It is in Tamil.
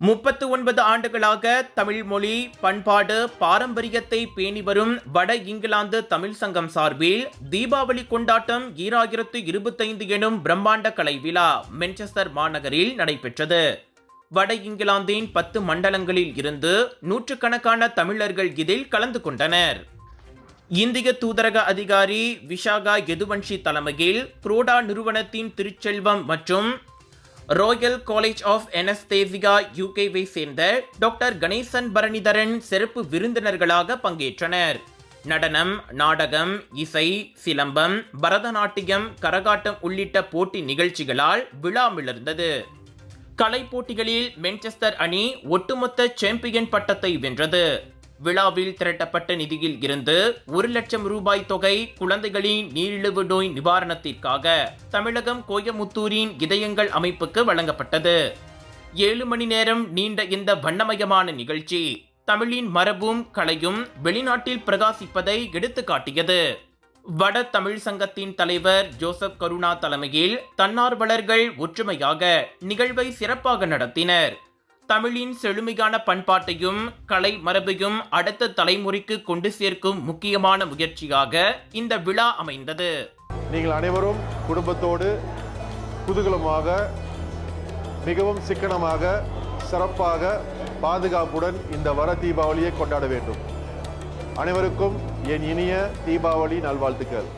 39 ஆண்டுகளாக தமிழ் மொழி பண்பாடு பாரம்பரியத்தை பேணி வரும் வட இங்கிலாந்து தமிழ் சங்கம் சார்பில் தீபாவளி கொண்டாட்டம் 2025 எனும் பிரம்மாண்ட கலை விழா மான்செஸ்டர் மாநகரில் நடைபெற்றது. வட இங்கிலாந்தின் 10 மண்டலங்களில் இருந்து நூற்றுக்கணக்கான தமிழர்கள் இதில் கலந்து கொண்டனர். இந்திய தூதரக அதிகாரி விஷாகா யதுவன்ஷி தலைமையில் குரோடா நிறுவனத்தின் திருச்செல்வம் மற்றும் ராயல் காலேஜ் ஆஃப் அனஸ்தேசியா யூகேவை சேர்ந்த டாக்டர் கணேசன் பரணிதரன் சிறப்பு விருந்தினர்களாக பங்கேற்றனர். நடனம், நாடகம், இசை, சிலம்பம், பரதநாட்டியம், கரகாட்டம் உள்ளிட்ட போட்டி நிகழ்ச்சிகளால் விழா மிளர்ந்தது. கலை போட்டிகளில் மான்செஸ்டர் அணி ஒட்டுமொத்த சாம்பியன் பட்டத்தை வென்றது. விழாவில் திரட்டப்பட்ட நிதியில் இருந்து 1 லட்சம் ரூபாய் தொகை குழந்தைகளின் நீரிழிவு நோய் நிவாரணத்திற்காக தமிழகம் கோயமுத்தூரின் இதயங்கள் அமைப்புக்கு வழங்கப்பட்டது. 7 மணி நேரம் நீண்ட இந்த வண்ணமயமான நிகழ்ச்சி தமிழின் மரபும் கலையும் வெளிநாட்டில் பிரகாசிப்பதை எடுத்துக்காட்டியது. வட தமிழ் சங்கத்தின் தலைவர் ஜோசப் கருணா தலைமையில் தன்னார்வலர்கள் ஒற்றுமையாக நிகழ்வை சிறப்பாக நடத்தினர். தமிழின் செழுமையான பண்பாட்டையும் கலை மரபையும் அடுத்த தலைமுறைக்கு கொண்டு சேர்க்கும் முக்கியமான முயற்சியாக இந்த விழா அமைந்தது. நீங்கள் அனைவரும் குடும்பத்தோடு குதூகலமாக மிகவும் சிக்கனமாக சிறப்பாக பாதுகாப்புடன் இந்த வர தீபாவளியை கொண்டாட வேண்டும். அனைவருக்கும் என் இனிய தீபாவளி நல்வாழ்த்துக்கள்.